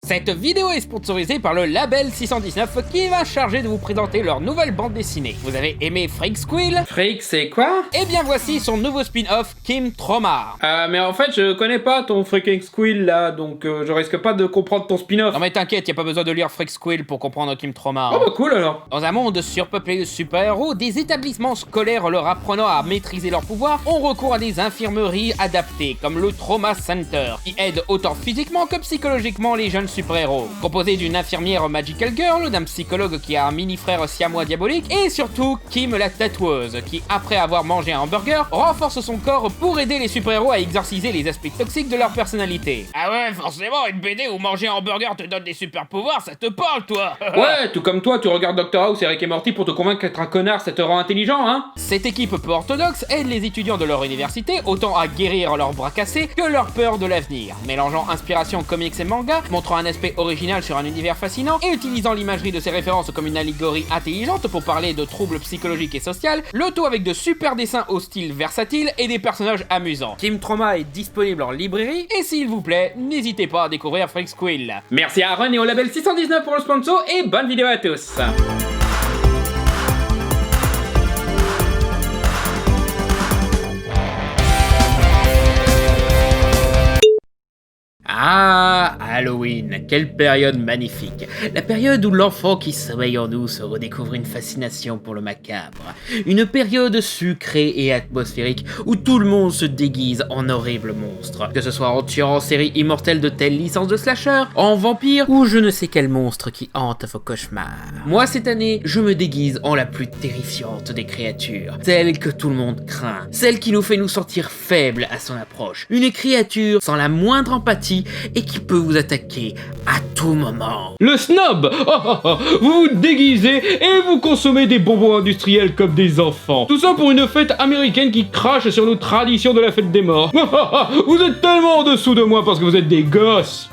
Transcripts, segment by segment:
Cette vidéo est sponsorisée par le Label 619 qui va charger de vous présenter leur nouvelle bande dessinée. Vous avez aimé Freak Squill? Freak, c'est quoi? Eh bien voici son nouveau spin-off, Kim Trauma. Mais en fait, je connais pas ton Freaking Squill là, donc je risque pas de comprendre ton spin-off. Non mais t'inquiète, y a pas besoin de lire Freak Squill pour comprendre Kim Trauma. Oh bah cool alors. Dans un monde surpeuplé de super-héros, des établissements scolaires leur apprenant à maîtriser leurs pouvoirs ont recours à des infirmeries adaptées, comme le Trauma Center, qui aident autant physiquement que psychologiquement les jeunes super-héros. Composé d'une infirmière Magical Girl, d'un psychologue qui a un mini-frère siamois diabolique, et surtout Kim la tatoueuse, qui après avoir mangé un hamburger, renforce son corps pour aider les super-héros à exorciser les aspects toxiques de leur personnalité. Ah ouais, forcément, une BD où manger un hamburger te donne des super-pouvoirs, ça te parle toi. Ouais, tout comme toi, tu regardes Dr House et Rick et Morty pour te convaincre qu'être un connard ça te rend intelligent, hein. Cette équipe peu orthodoxe aide les étudiants de leur université autant à guérir leurs bras cassés que leur peur de l'avenir, mélangeant inspiration comics et manga, montrant un aspect original sur un univers fascinant et utilisant l'imagerie de ses références comme une allégorie intelligente pour parler de troubles psychologiques et sociaux, le tout avec de super dessins au style versatile et des personnages amusants. Kim Trauma est disponible en librairie et s'il vous plaît, n'hésitez pas à découvrir Freak Squill. Merci à Aaron et au Label 619 pour le sponsor et bonne vidéo à tous. Ah, Halloween, quelle période magnifique. La période où l'enfant qui sommeille en nous se redécouvre une fascination pour le macabre. Une période sucrée et atmosphérique où tout le monde se déguise en horribles monstres. Que ce soit en tuant en série immortelle de telles licences de slasher, en vampire ou je ne sais quel monstre qui hante vos cauchemars. Moi cette année, je me déguise en la plus terrifiante des créatures. Celle que tout le monde craint. Celle qui nous fait nous sentir faibles à son approche. Une créature sans la moindre empathie et qui peut vous attaquer à tout moment. Le snob. Vous vous déguisez et vous consommez des bonbons industriels comme des enfants. Tout ça pour une fête américaine qui crache sur nos traditions de la fête des morts. Vous êtes tellement en dessous de moi parce que vous êtes des gosses.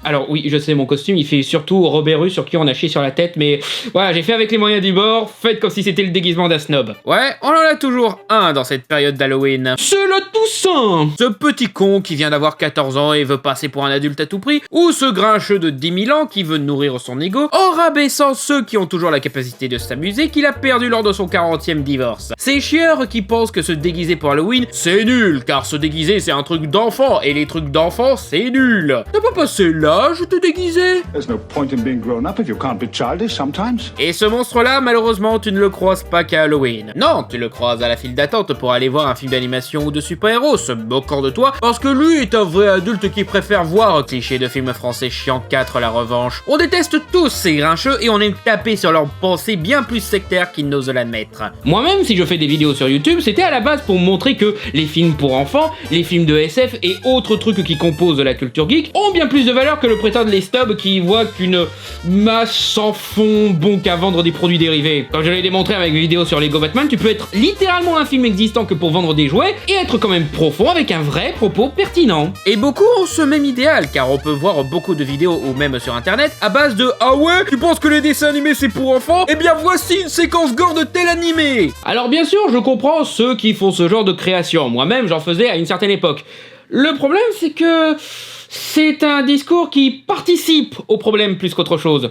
Alors oui, je sais, mon costume, il fait surtout Robert Rue sur qui on a chié sur la tête, mais voilà, j'ai fait avec les moyens du bord, faites comme si c'était le déguisement d'un snob. Ouais, on en a toujours un dans cette période d'Halloween. C'est la Toussaint. Ce petit con qui vient d'avoir 14 ans et veut passer pour un adulte à tout prix, ou ce grincheux de 10 000 ans qui veut nourrir son ego, en rabaissant ceux qui ont toujours la capacité de s'amuser qu'il a perdu lors de son 40e divorce. Ces chieurs qui pensent que se déguiser pour Halloween, c'est nul, car se déguiser c'est un truc d'enfant, et les trucs d'enfant c'est nul. T'as pas passé l'âge de te déguiser? There's no point in being grown up if you can't be childish sometimes. Et ce monstre-là, malheureusement, tu ne le croises pas qu'à Halloween. Non, tu le croises à la file d'attente pour aller voir un film d'animation ou de super-héros, se moquant de toi, parce que lui est un vrai adulte qui préfère voir cliché de film français chiant 4 la revanche. On déteste tous ces grincheux et on aime taper sur leurs pensées bien plus sectaires qu'ils n'osent l'admettre. Moi-même, si je fais des vidéos sur YouTube, c'était à la base pour montrer que les films pour enfants, les films de SF et autres trucs qui composent la culture geek ont bien plus de valeur que le prétendent les stubs qui voient qu'une masse sans fond bon qu'à vendre des produits dérivés. Comme je l'ai démontré avec une vidéo sur Lego Batman, tu peux être littéralement un film existant que pour vendre des jouets et être quand même profond avec un vrai propos pertinent. Et beaucoup ont ce même idéal, car on peut voir beaucoup de vidéos ou même sur internet à base de « Ah ouais, tu penses que les dessins animés c'est pour enfants? Eh bien voici une séquence gore de tel animé !» Alors bien sûr, je comprends ceux qui font ce genre de création. Moi-même, j'en faisais à une certaine époque. Le problème, c'est que c'est un discours qui participe au problème plus qu'autre chose.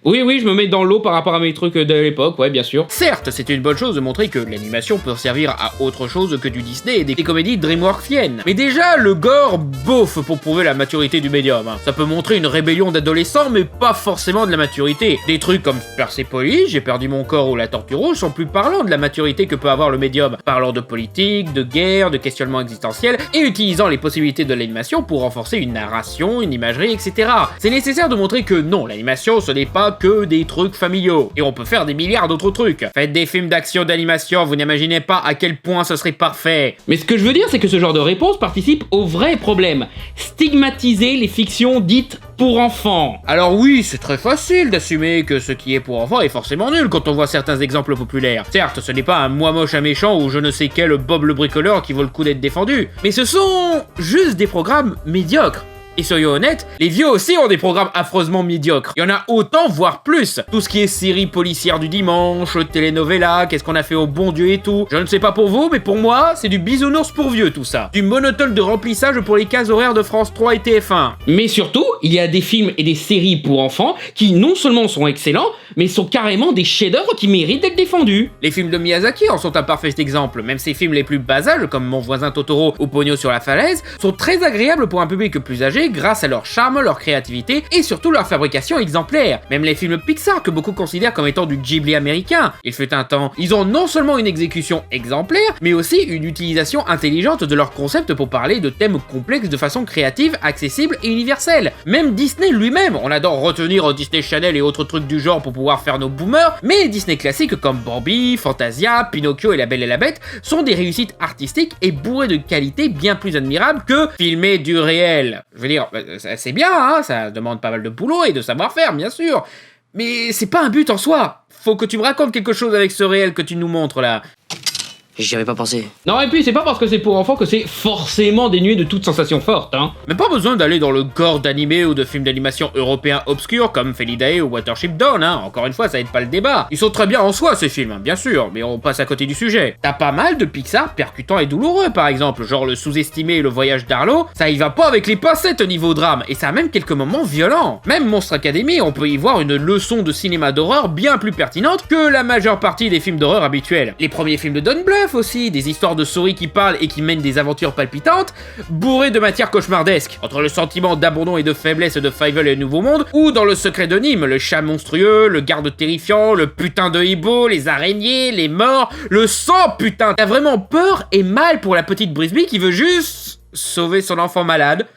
Oui, je me mets dans l'eau par rapport à mes trucs de l'époque, ouais, bien sûr. Certes, c'est une bonne chose de montrer que l'animation peut servir à autre chose que du Disney et des comédies DreamWorksiennes. Mais déjà, le gore, bof, pour prouver la maturité du médium. Ça peut montrer une rébellion d'adolescents, mais pas forcément de la maturité. Des trucs comme Persepolis, J'ai perdu mon corps ou La Tortue Rouge sont plus parlants de la maturité que peut avoir le médium, parlant de politique, de guerre, de questionnement existentiel, et utilisant les possibilités de l'animation pour renforcer une narration, une imagerie, etc. C'est nécessaire de montrer que non, l'animation, ce n'est pas que des trucs familiaux. Et on peut faire des milliards d'autres trucs. Faites des films d'action d'animation, vous n'imaginez pas à quel point ce serait parfait. Mais ce que je veux dire, c'est que ce genre de réponse participe au vrai problème. Stigmatiser les fictions dites pour enfants. Alors oui, c'est très facile d'assumer que ce qui est pour enfants est forcément nul quand on voit certains exemples populaires. Certes, ce n'est pas un moi moche à méchant ou je ne sais quel Bob le bricoleur qui vaut le coup d'être défendu, mais ce sont juste des programmes médiocres. Et soyons honnêtes, les vieux aussi ont des programmes affreusement médiocres. Il y en a autant, voire plus. Tout ce qui est séries policières du dimanche, telenovela, qu'est-ce qu'on a fait au bon Dieu et tout. Je ne sais pas pour vous, mais pour moi, c'est du bisounours pour vieux tout ça. Du monotone de remplissage pour les cases horaires de France 3 et TF1. Mais surtout, il y a des films et des séries pour enfants qui non seulement sont excellents, mais sont carrément des chefs-d'œuvre qui méritent d'être défendus. Les films de Miyazaki en sont un parfait exemple. Même ses films les plus basages, comme Mon voisin Totoro ou Pogno sur la falaise, sont très agréables pour un public plus âgé grâce à leur charme, leur créativité et surtout leur fabrication exemplaire. Même les films Pixar que beaucoup considèrent comme étant du Ghibli américain, il fut un temps, ils ont non seulement une exécution exemplaire, mais aussi une utilisation intelligente de leur concept pour parler de thèmes complexes de façon créative, accessible et universelle. Même Disney lui-même, on adore retenir Disney Channel et autres trucs du genre pour pouvoir faire nos boomers, mais Disney classiques comme Bambi, Fantasia, Pinocchio et La Belle et la Bête sont des réussites artistiques et bourrées de qualités bien plus admirables que filmer du réel. Je veux dire, c'est bien, hein, ça demande pas mal de boulot et de savoir-faire, bien sûr, mais c'est pas un but en soi. Faut que tu me racontes quelque chose avec ce réel que tu nous montres là. J'y avais pas pensé. Non, et puis c'est pas parce que c'est pour enfants que c'est forcément dénué de toute sensation forte, hein. Mais pas besoin d'aller dans le gore d'animé ou de films d'animation européens obscurs comme Felidae ou Watership Down, hein. Encore une fois, ça aide pas le débat. Ils sont très bien en soi ces films, hein, bien sûr, mais on passe à côté du sujet. T'as pas mal de Pixar percutants et douloureux, par exemple, genre le sous-estimé et le voyage d'Arlo, ça y va pas avec les pincettes au niveau drame, et ça a même quelques moments violents. Même Monstre Academy, on peut y voir une leçon de cinéma d'horreur bien plus pertinente que la majeure partie des films d'horreur habituels. Les premiers films de Don Bluth aussi, des histoires de souris qui parlent et qui mènent des aventures palpitantes, bourrées de matière cauchemardesque, entre le sentiment d'abandon et de faiblesse de Fievel et le Nouveau Monde, ou dans Le Secret de Nîmes, le chat monstrueux, le garde terrifiant, le putain de hibou, les araignées, les morts, le sang, putain. T'as vraiment peur et mal pour la petite Brisby qui veut juste sauver son enfant malade,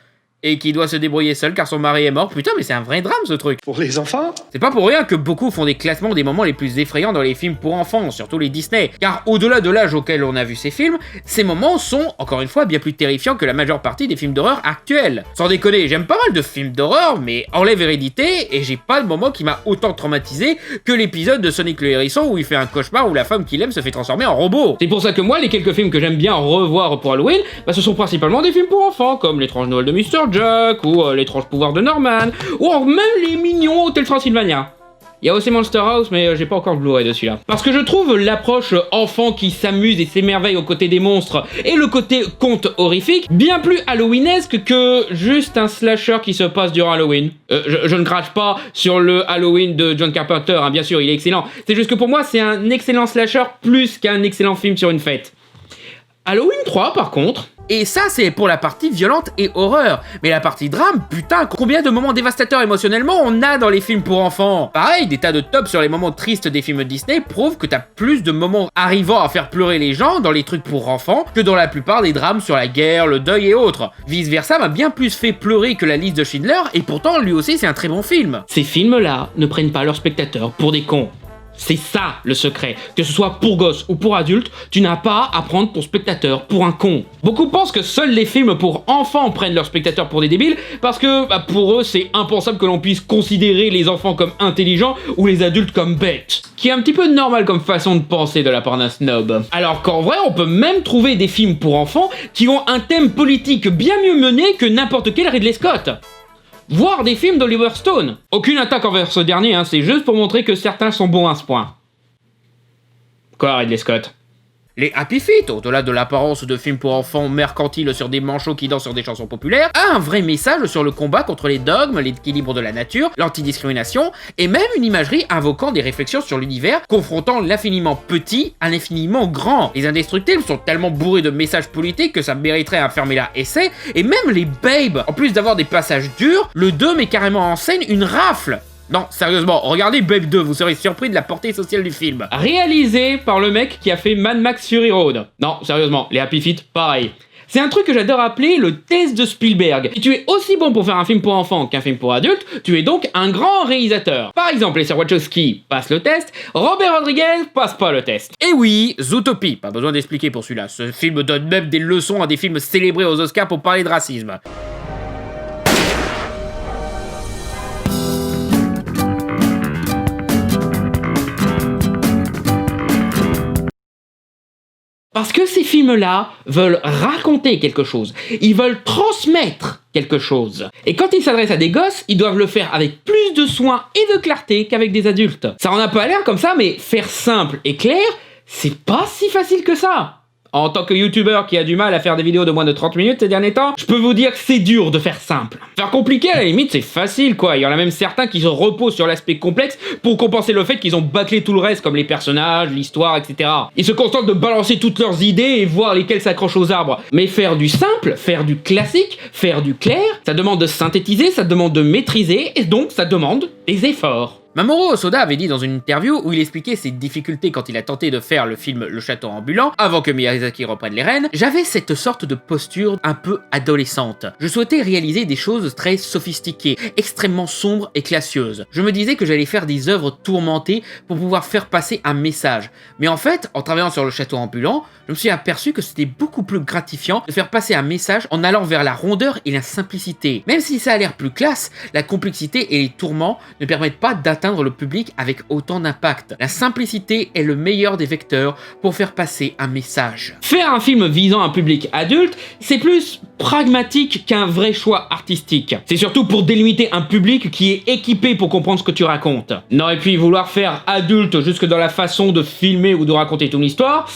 et qui doit se débrouiller seul car son mari est mort. Putain, mais c'est un vrai drame ce truc. Pour les enfants? C'est pas pour rien que beaucoup font des classements des moments les plus effrayants dans les films pour enfants, surtout les Disney. Car au-delà de l'âge auquel on a vu ces films, ces moments sont, encore une fois, bien plus terrifiants que la majeure partie des films d'horreur actuels. Sans déconner, j'aime pas mal de films d'horreur, mais enlève Hérédité, et j'ai pas de moment qui m'a autant traumatisé que l'épisode de Sonic le Hérisson où il fait un cauchemar où la femme qu'il aime se fait transformer en robot. C'est pour ça que moi, les quelques films que j'aime bien revoir pour Halloween, bah, ce sont principalement des films pour enfants, comme L'étrange Noël de Mr. Jack, ou L'étrange pouvoir de Norman, ou même les mignons Hotel Transylvania. Il y a aussi Monster House, mais j'ai pas encore le Blu-ray dessus là. Parce que je trouve l'approche enfant qui s'amuse et s'émerveille aux côtés des monstres et le côté conte horrifique bien plus halloweenesque que juste un slasher qui se passe durant Halloween. Je ne crache pas sur le Halloween de John Carpenter, hein, bien sûr, il est excellent. C'est juste que pour moi, c'est un excellent slasher plus qu'un excellent film sur une fête. Halloween 3, par contre... Et ça, c'est pour la partie violente et horreur. Mais la partie drame, putain, combien de moments dévastateurs émotionnellement on a dans les films pour enfants. Pareil, des tas de tops sur les moments tristes des films Disney prouvent que t'as plus de moments arrivant à faire pleurer les gens dans les trucs pour enfants que dans la plupart des drames sur la guerre, le deuil et autres. Vice versa m'a bien plus fait pleurer que La Liste de Schindler, et pourtant lui aussi c'est un très bon film. Ces films-là ne prennent pas leurs spectateurs pour des cons. C'est ça le secret. Que ce soit pour gosses ou pour adultes, tu n'as pas à prendre ton spectateur pour un con. Beaucoup pensent que seuls les films pour enfants prennent leurs spectateurs pour des débiles parce que pour eux c'est impensable que l'on puisse considérer les enfants comme intelligents ou les adultes comme bêtes. Qui est un petit peu normal comme façon de penser de la part d'un snob. Alors qu'en vrai on peut même trouver des films pour enfants qui ont un thème politique bien mieux mené que n'importe quel Ridley Scott. Voire des films d'Oliver Stone. Aucune attaque envers ce dernier, hein, c'est juste pour montrer que certains sont bons à ce point. Quoi, Ridley Scott? Les Happy Feet, au-delà de l'apparence de films pour enfants mercantiles sur des manchots qui dansent sur des chansons populaires, a un vrai message sur le combat contre les dogmes, l'équilibre de la nature, l'antidiscrimination, et même une imagerie invoquant des réflexions sur l'univers, confrontant l'infiniment petit à l'infiniment grand. Les Indestructibles sont tellement bourrés de messages politiques que ça mériterait un Fermella essai, et même les Babes, en plus d'avoir des passages durs, le 2 met carrément en scène une rafle. Non, sérieusement, regardez Babe 2, vous serez surpris de la portée sociale du film. Réalisé par le mec qui a fait Mad Max Fury Road. Non, sérieusement, les Happy Feet, pareil. C'est un truc que j'adore appeler le test de Spielberg. Si tu es aussi bon pour faire un film pour enfants qu'un film pour adultes, tu es donc un grand réalisateur. Par exemple, les sœurs Wachowski passent le test, Robert Rodriguez passe pas le test. Et oui, Zootopie, pas besoin d'expliquer pour celui-là. Ce film donne même des leçons à des films célébrés aux Oscars pour parler de racisme. Parce que ces films-là veulent raconter quelque chose, ils veulent transmettre quelque chose. Et quand ils s'adressent à des gosses, ils doivent le faire avec plus de soin et de clarté qu'avec des adultes. Ça en a pas l'air comme ça, mais faire simple et clair, c'est pas si facile que ça. En tant que youtubeur qui a du mal à faire des vidéos de moins de 30 minutes ces derniers temps, je peux vous dire que c'est dur de faire simple. Faire compliqué, à la limite, c'est facile quoi. Il y en a même certains qui se reposent sur l'aspect complexe pour compenser le fait qu'ils ont bâclé tout le reste, comme les personnages, l'histoire, etc. Ils se contentent de balancer toutes leurs idées et voir lesquelles s'accrochent aux arbres. Mais faire du simple, faire du classique, faire du clair, ça demande de synthétiser, ça demande de maîtriser, et donc ça demande des efforts. Mamoru Hosoda avait dit dans une interview où il expliquait ses difficultés quand il a tenté de faire le film Le Château Ambulant, avant que Miyazaki reprenne les rênes, j'avais cette sorte de posture un peu adolescente. Je souhaitais réaliser des choses très sophistiquées, extrêmement sombres et classieuses. Je me disais que j'allais faire des œuvres tourmentées pour pouvoir faire passer un message. Mais en fait, en travaillant sur Le Château Ambulant, je me suis aperçu que c'était beaucoup plus gratifiant de faire passer un message en allant vers la rondeur et la simplicité. Même si ça a l'air plus classe, la complexité et les tourments ne permettent pas d'atteindre le public avec autant d'impact. La simplicité est le meilleur des vecteurs pour faire passer un message. Faire un film visant un public adulte, c'est plus pragmatique qu'un vrai choix artistique. C'est surtout pour délimiter un public qui est équipé pour comprendre ce que tu racontes. Non, et puis vouloir faire adulte jusque dans la façon de filmer ou de raconter ton histoire,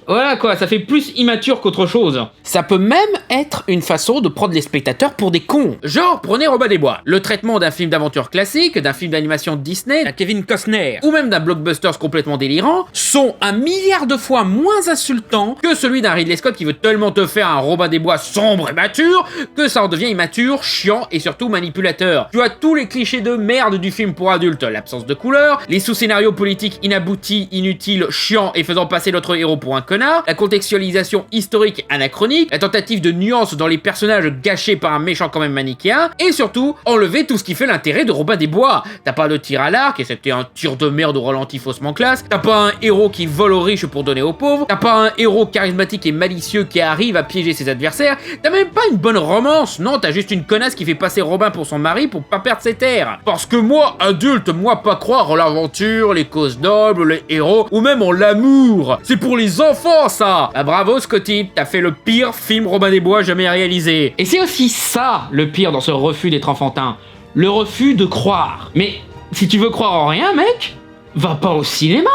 voilà quoi, ça fait plus immature qu'autre chose. Ça peut même être une façon de prendre les spectateurs pour des cons. Genre, prenez Robin des Bois. Le traitement d'un film d'aventure classique, d'un film d'animation Disney, d'un Kevin Costner, ou même d'un blockbuster complètement délirant, sont 1 milliard de fois moins insultants que celui d'un Ridley Scott qui veut tellement te faire un Robin des Bois sombre et mature, que ça en devient immature, chiant et surtout manipulateur. Tu as tous les clichés de merde du film pour adultes, l'absence de couleur, les sous-scénarios politiques inaboutis, inutiles, chiants et faisant passer notre héros pour un connard, la contextualisation historique anachronique, la tentative de nuance dans les personnages gâchés par un méchant quand même manichéen, et surtout, enlever tout ce qui fait l'intérêt de Robin des Bois. T'as pas de tir à l'arc, et c'était un tir de merde au ralenti faussement classe, t'as pas un héros qui vole aux riches pour donner aux pauvres, t'as pas un héros charismatique et malicieux qui arrive à piéger ses adversaires, t'as même pas une bonne romance, non, t'as juste une connasse qui fait passer Robin pour son mari pour pas perdre ses terres. Parce que moi, adulte, moi pas croire en l'aventure, les causes nobles, les héros, ou même en l'amour. C'est pour les enfants ça. Bah bravo Scotty, t'as fait le pire film Robin des Bois jamais réalisé. Et c'est aussi ça le pire dans ce refus d'être enfantin, le refus de croire. Mais si tu veux croire en rien mec, va pas au cinéma.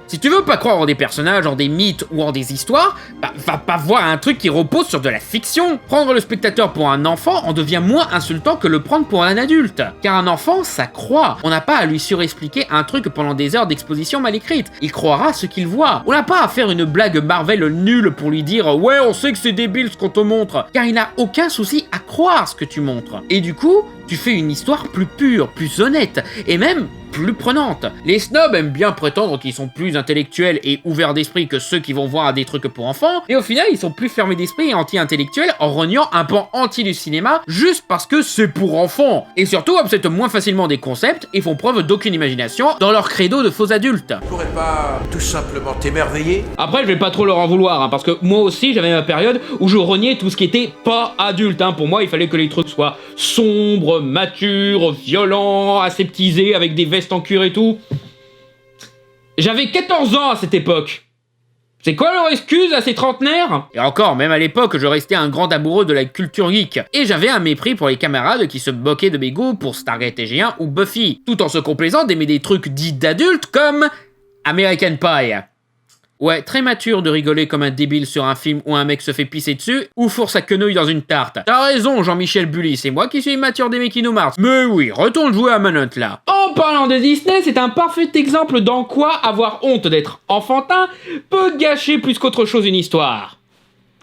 Si tu veux pas croire en des personnages, en des mythes ou en des histoires, bah va pas voir un truc qui repose sur de la fiction. Prendre le spectateur pour un enfant en devient moins insultant que le prendre pour un adulte. Car un enfant, ça croit. On n'a pas à lui surexpliquer un truc pendant des heures d'exposition mal écrite. Il croira ce qu'il voit. On n'a pas à faire une blague Marvel nulle pour lui dire « Ouais, on sait que c'est débile ce qu'on te montre ». Car il n'a aucun souci à croire ce que tu montres. Et du coup, tu fais une histoire plus pure, plus honnête, et même plus prenante. Les snobs aiment bien prétendre qu'ils sont plus intellectuels et ouverts d'esprit que ceux qui vont voir des trucs pour enfants, et au final ils sont plus fermés d'esprit et anti-intellectuels en reniant un pan entier du cinéma juste parce que c'est pour enfants. Et surtout acceptent moins facilement des concepts et font preuve d'aucune imagination dans leur credo de faux adultes. Tu pourrais pas tout simplement t'émerveiller? Après je vais pas trop leur en vouloir, parce que moi aussi j'avais ma période où je reniais tout ce qui était pas adulte. Pour moi il fallait que les trucs soient sombres, matures, violents, aseptisés, avec des vestes en cuir et tout. J'avais 14 ans à cette époque. C'est quoi leur excuse à ces trentenaires? Et encore, même à l'époque, je restais un grand amoureux de la culture geek. Et j'avais un mépris pour les camarades qui se moquaient de mes goûts pour Stargate SG1 ou Buffy, tout en se complaisant d'aimer des trucs dits d'adultes comme American Pie. Ouais, très mature de rigoler comme un débile sur un film où un mec se fait pisser dessus ou fourre sa quenouille dans une tarte. T'as raison, Jean-Michel Bully, c'est moi qui suis immature d'aimer Kino Mars. Mais oui, retourne jouer à Manhunt là. En parlant de Disney, c'est un parfait exemple dans quoi avoir honte d'être enfantin peut gâcher plus qu'autre chose une histoire.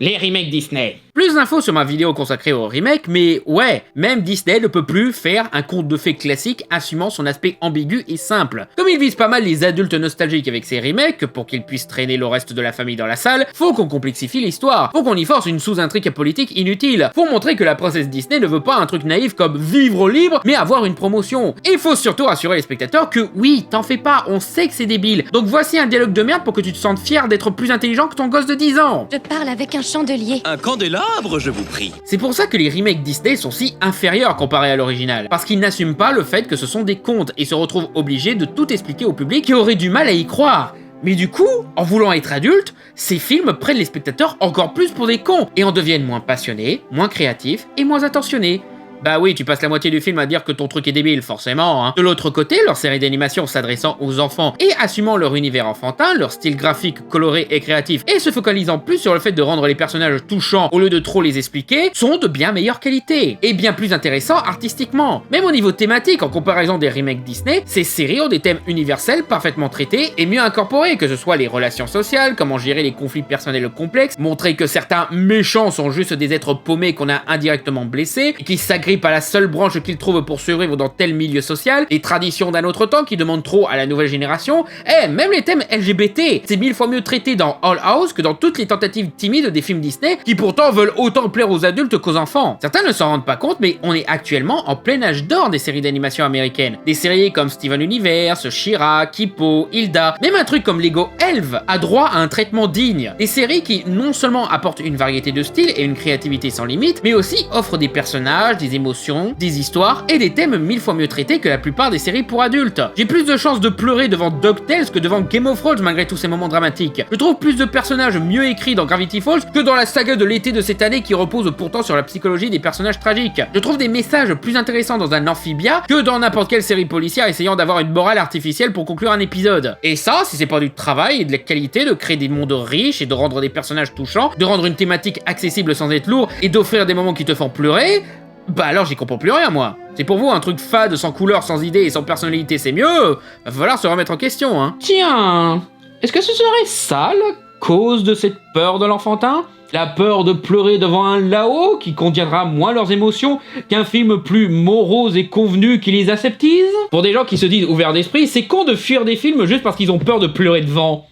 Les remakes Disney. Plus d'infos sur ma vidéo consacrée au remake, mais ouais, même Disney ne peut plus faire un conte de fées classique assumant son aspect ambigu et simple. Comme il vise pas mal les adultes nostalgiques avec ses remakes, pour qu'ils puissent traîner le reste de la famille dans la salle, faut qu'on complexifie l'histoire, faut qu'on y force une sous-intrigue politique inutile, faut montrer que la princesse Disney ne veut pas un truc naïf comme vivre libre, mais avoir une promotion. Et il faut surtout rassurer les spectateurs que oui, t'en fais pas, on sait que c'est débile, donc voici un dialogue de merde pour que tu te sentes fier d'être plus intelligent que ton gosse de 10 ans. Je parle avec un chandelier. Un candélabre, je vous prie. C'est pour ça que les remakes Disney sont si inférieurs comparés à l'original, parce qu'ils n'assument pas le fait que ce sont des contes et se retrouvent obligés de tout expliquer au public qui aurait du mal à y croire. Mais du coup, en voulant être adulte, ces films prennent les spectateurs encore plus pour des cons et en deviennent moins passionnés, moins créatifs et moins attentionnés. Bah oui, tu passes la moitié du film à dire que ton truc est débile, forcément, hein. De l'autre côté, leur série d'animation s'adressant aux enfants et assumant leur univers enfantin, leur style graphique coloré et créatif, et se focalisant plus sur le fait de rendre les personnages touchants au lieu de trop les expliquer, sont de bien meilleure qualité, et bien plus intéressants artistiquement. Même au niveau thématique, en comparaison des remakes Disney, ces séries ont des thèmes universels parfaitement traités et mieux incorporés, que ce soit les relations sociales, comment gérer les conflits personnels complexes, montrer que certains méchants sont juste des êtres paumés qu'on a indirectement blessés, et qui s'agrippent à la seule branche qu'ils trouvent pour survivre dans tel milieu social, les traditions d'un autre temps qui demandent trop à la nouvelle génération, même les thèmes LGBT, c'est 1000 fois mieux traité dans All House que dans toutes les tentatives timides des films Disney qui pourtant veulent autant plaire aux adultes qu'aux enfants. Certains ne s'en rendent pas compte, mais on est actuellement en plein âge d'or des séries d'animation américaines. Des séries comme Steven Universe, She-Ra, Kipo, Hilda, même un truc comme Lego Elves a droit à un traitement digne. Des séries qui non seulement apportent une variété de styles et une créativité sans limite, mais aussi offrent des personnages, des émotions, des histoires et des thèmes 1000 fois mieux traités que la plupart des séries pour adultes. J'ai plus de chances de pleurer devant DuckTales que devant Game of Thrones malgré tous ces moments dramatiques. Je trouve plus de personnages mieux écrits dans Gravity Falls que dans la saga de l'été de cette année qui repose pourtant sur la psychologie des personnages tragiques. Je trouve des messages plus intéressants dans un Amphibia que dans n'importe quelle série policière essayant d'avoir une morale artificielle pour conclure un épisode. Et ça, si c'est pas du travail et de la qualité de créer des mondes riches et de rendre des personnages touchants, de rendre une thématique accessible sans être lourd et d'offrir des moments qui te font pleurer, bah alors j'y comprends plus rien moi. C'est pour vous un truc fade, sans couleur, sans idée et sans personnalité, c'est mieux. Va falloir se remettre en question, hein. Tiens, est-ce que ce serait ça la cause de cette peur de l'enfantin ? La peur de pleurer devant un Lao qui contiendra moins leurs émotions qu'un film plus morose et convenu qui les aseptise ? Pour des gens qui se disent ouverts d'esprit, c'est con de fuir des films juste parce qu'ils ont peur de pleurer devant.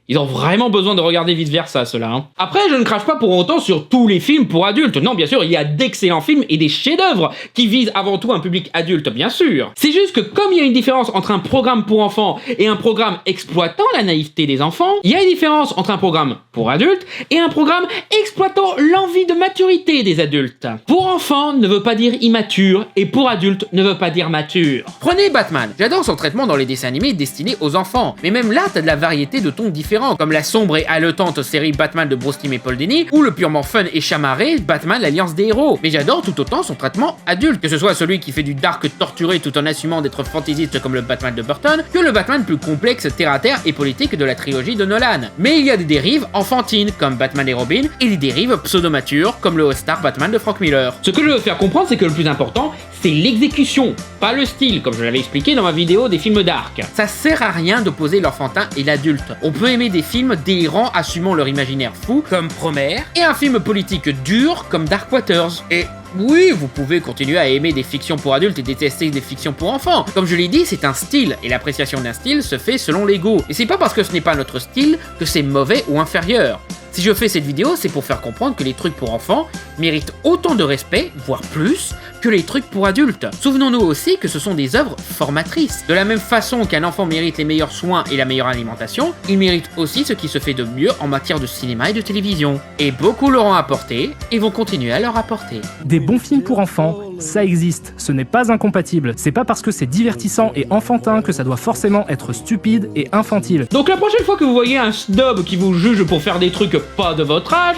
Ils ont vraiment besoin de regarder vice-versa, ceux-là. Hein. Après, je ne crache pas pour autant sur tous les films pour adultes. Non, bien sûr, il y a d'excellents films et des chefs-d'œuvre qui visent avant tout un public adulte, bien sûr. C'est juste que comme il y a une différence entre un programme pour enfants et un programme exploitant la naïveté des enfants, il y a une différence entre un programme pour adultes et un programme exploitant l'envie de maturité des adultes. Pour enfants ne veut pas dire immature et pour adultes ne veut pas dire mature. Prenez Batman. J'adore son traitement dans les dessins animés destinés aux enfants. Mais même là, t'as de la variété de tons différents, comme la sombre et haletante série Batman de Bruce Timm et Paul Dini, ou le purement fun et chamarré Batman l'Alliance des héros. Mais j'adore tout autant son traitement adulte, que ce soit celui qui fait du dark torturé tout en assumant d'être fantaisiste comme le Batman de Burton, que le Batman plus complexe, terre-à-terre et politique de la trilogie de Nolan. Mais il y a des dérives enfantines, comme Batman et Robin, et des dérives pseudo-matures, comme le All-Star Batman de Frank Miller. Ce que je veux faire comprendre, c'est que le plus important, c'est l'exécution, pas le style, comme je l'avais expliqué dans ma vidéo des films dark. Ça sert à rien d'opposer l'enfantin et l'adulte. On peut aimer des films délirants assumant leur imaginaire fou, comme Promare, et un film politique dur, comme Dark Waters. Et oui, vous pouvez continuer à aimer des fictions pour adultes et détester des fictions pour enfants. Comme je l'ai dit, c'est un style, et l'appréciation d'un style se fait selon les goûts. Et c'est pas parce que ce n'est pas notre style que c'est mauvais ou inférieur. Si je fais cette vidéo, c'est pour faire comprendre que les trucs pour enfants méritent autant de respect, voire plus, que les trucs pour adultes. Souvenons-nous aussi que ce sont des œuvres formatrices. De la même façon qu'un enfant mérite les meilleurs soins et la meilleure alimentation, il mérite aussi ce qui se fait de mieux en matière de cinéma et de télévision. Et beaucoup leur ont apporté, et vont continuer à leur apporter. Des bons films pour enfants, ça existe, ce n'est pas incompatible. C'est pas parce que c'est divertissant et enfantin que ça doit forcément être stupide et infantile. Donc la prochaine fois que vous voyez un snob qui vous juge pour faire des trucs pas de votre âge,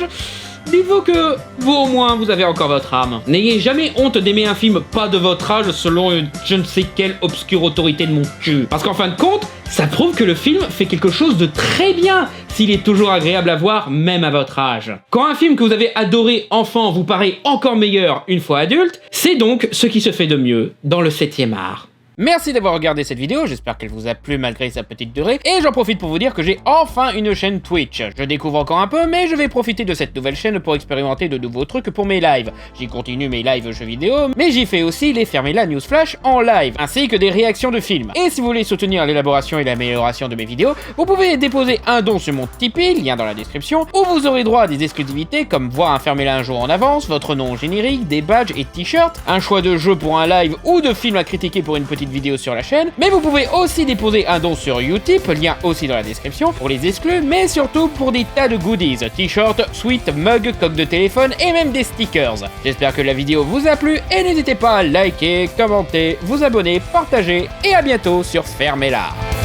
dites-vous que vous au moins vous avez encore votre âme. N'ayez jamais honte d'aimer un film pas de votre âge selon je ne sais quelle obscure autorité de mon cul. Parce qu'en fin de compte, ça prouve que le film fait quelque chose de très bien s'il est toujours agréable à voir même à votre âge. Quand un film que vous avez adoré enfant vous paraît encore meilleur une fois adulte, c'est donc ce qui se fait de mieux dans le 7e art. Merci d'avoir regardé cette vidéo, j'espère qu'elle vous a plu malgré sa petite durée, et j'en profite pour vous dire que j'ai enfin une chaîne Twitch. Je découvre encore un peu, mais je vais profiter de cette nouvelle chaîne pour expérimenter de nouveaux trucs pour mes lives. J'y continue mes lives jeux vidéo, mais j'y fais aussi les Fermez-la News Flash en live, ainsi que des réactions de films. Et si vous voulez soutenir l'élaboration et l'amélioration de mes vidéos, vous pouvez déposer un don sur mon Tipeee, lien dans la description, où vous aurez droit à des exclusivités comme voir un Fermez-la un jour en avance, votre nom générique, des badges et t-shirts, un choix de jeu pour un live ou de film à critiquer pour une petite vidéo sur la chaîne, mais vous pouvez aussi déposer un don sur Utip, lien aussi dans la description, pour les exclus, mais surtout pour des tas de goodies, t-shirts, sweats, mugs, coques de téléphone et même des stickers. J'espère que la vidéo vous a plu et n'hésitez pas à liker, commenter, vous abonner, partager et à bientôt sur Fermez-la.